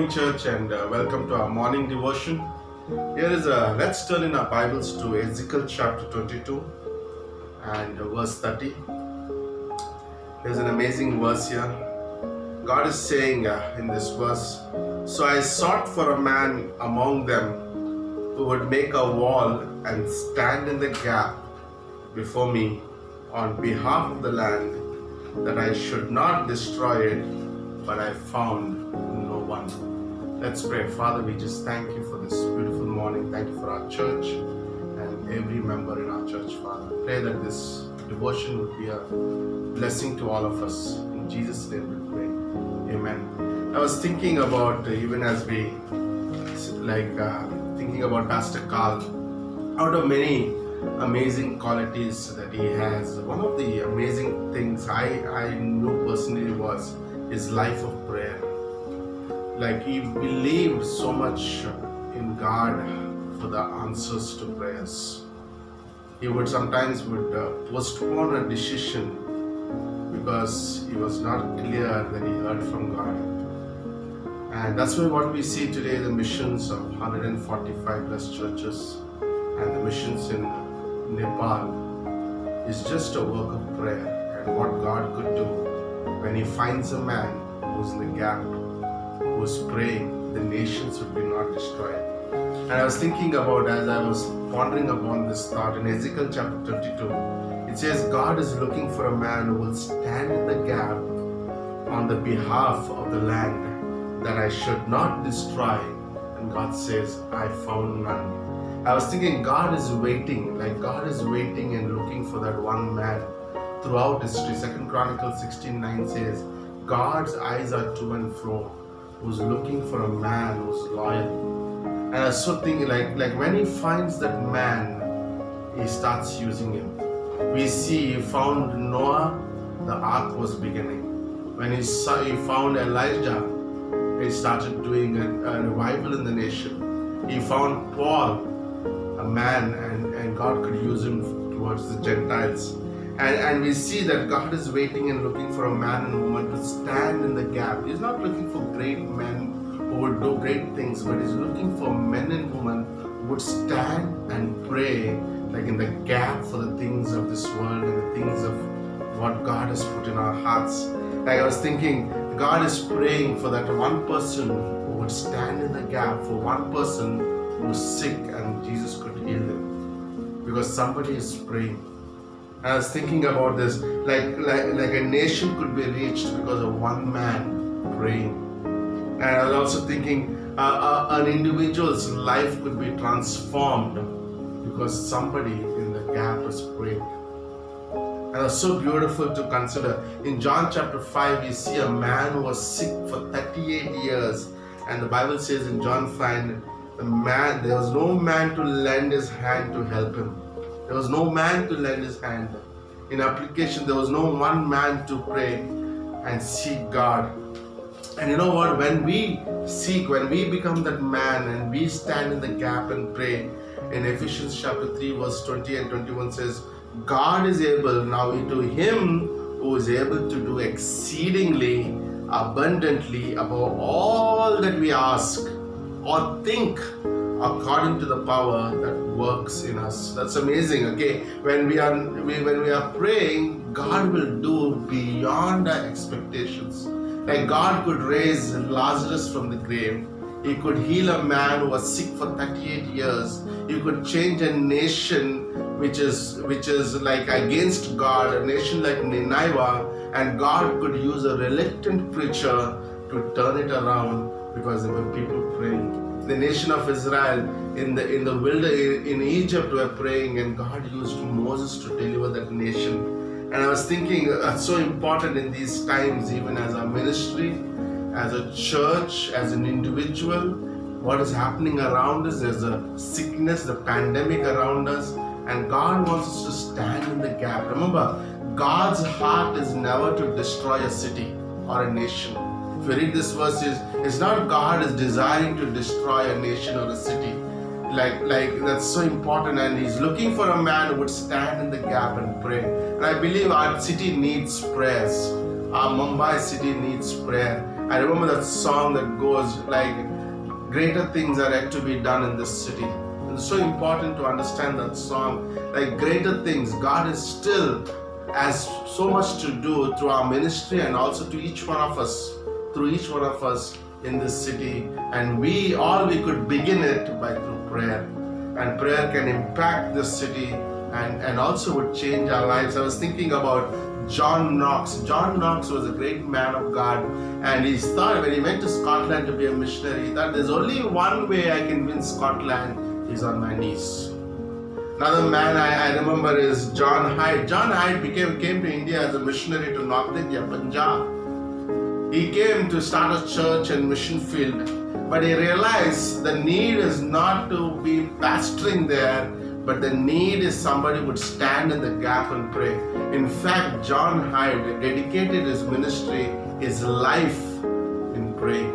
morning, church, and welcome to our morning devotion. Here is let's turn in our Bibles to Ezekiel chapter 22 and verse 30. There's an amazing verse here. God is saying in this verse, "So I sought for a man among them who would make a wall and stand in the gap before me on behalf of the land, that I should not destroy it, but I found no one." Let's pray. Father, we just thank you for this beautiful morning. Thank you for our church and every member in our church, Father. Pray that this devotion would be a blessing to all of us. In Jesus' name we pray. Amen. I was thinking about, even as we thinking about Pastor Carl, out of many amazing qualities that he has, one of the amazing things I knew personally was his life of prayer. Like, he believed so much in God for the answers to prayers. He would sometimes postpone a decision because he was not clear that he heard from God. And that's why what we see today, the missions of 145 plus churches and the missions in Nepal, is just a work of prayer, and what God could do when he finds a man who's in the gap, who's praying, the nations would be not destroyed. And I was thinking about, as I was pondering upon this thought, in Ezekiel chapter 22, it says God is looking for a man who will stand in the gap on the behalf of the land, that I should not destroy. And God says, I found none. I was thinking God is waiting, like God is waiting and looking for that one man throughout history. 2 Chronicles 16:9 says, God's eyes are to and fro, who's looking for a man who's loyal. And I was so thinking, like when he finds that man, he starts using him. We see he found Noah, the ark was beginning. When he found Elijah, he started doing a revival in the nation. He found Paul, a man, and God could use him towards the Gentiles. And we see that God is waiting and looking for a man and woman to stand in the gap. He's not looking for great men who would do great things, but he's looking for men and women who would stand and pray, like in the gap for the things of this world and the things of what God has put in our hearts. Like I was thinking, God is praying for that one person who would stand in the gap for one person who's sick, and Jesus could heal them because somebody is praying. I was thinking about this, like a nation could be reached because of one man praying. And I was also thinking an individual's life could be transformed because somebody in the gap is praying. And it's so beautiful to consider. In John chapter 5, we see a man who was sick for 38 years. And the Bible says in John 5, there was no man to lend his hand to help him. There was no man to lend his hand. In application, there was no one man to pray and seek God. And you know what? When we become that man and we stand in the gap and pray, in Ephesians chapter 3 verse 20 and 21 says, God is able now to him who is able to do exceedingly abundantly above all that we ask or think, according to the power that works in us. That's amazing. Okay, when we are praying, God will do beyond our expectations. Like God could raise Lazarus from the grave. He could heal a man who was sick for 38 years. He could change a nation which is like against God, a nation like Nineveh, and God could use a reluctant preacher to turn it around because there were people praying. The nation of Israel in the wilderness in Egypt were praying, and God used Moses to deliver that nation. And I was thinking, it's so important in these times, even as a ministry, as a church, as an individual, what is happening around us. There's a sickness, the pandemic around us, and God wants us to stand in the gap. Remember, God's heart is never to destroy a city or a nation. If you read this verse, it's not God is desiring to destroy a nation or a city. Like that's so important, and he's looking for a man who would stand in the gap and pray. And I believe our city needs prayers. Our Mumbai city needs prayer. I remember that song that goes like, greater things are yet to be done in this city. And it's so important to understand that song. Like greater things, God is still has so much to do through our ministry and also to each one of us, through each one of us in this city. And we could begin it by through prayer. And prayer can impact this city and also would change our lives. I was thinking about John Knox. John Knox was a great man of God, and he thought when he went to Scotland to be a missionary, he thought there's only one way I can win Scotland is on my knees. Another man I remember is John Hyde. John Hyde came to India as a missionary to North India, Punjab. He came to start a church and mission field, but he realized the need is not to be pastoring there, but the need is somebody would stand in the gap and pray. In fact, John Hyde dedicated his ministry, his life in praying.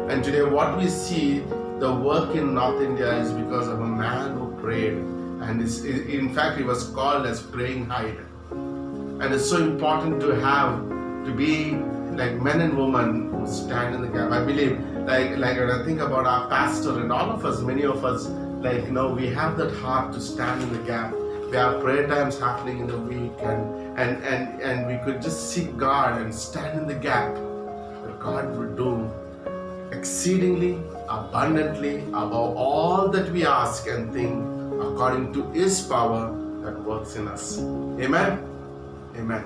And today what we see, the work in North India is because of a man who prayed. And in fact, he was called as Praying Hyde. And it's so important to be like men and women who stand in the gap. I believe, like when I think about our pastor and all of us, many of us, we have that heart to stand in the gap. We have prayer times happening in the week, and we could just seek God and stand in the gap. That God will do exceedingly, abundantly, above all that we ask and think, according to His power that works in us. Amen. Amen.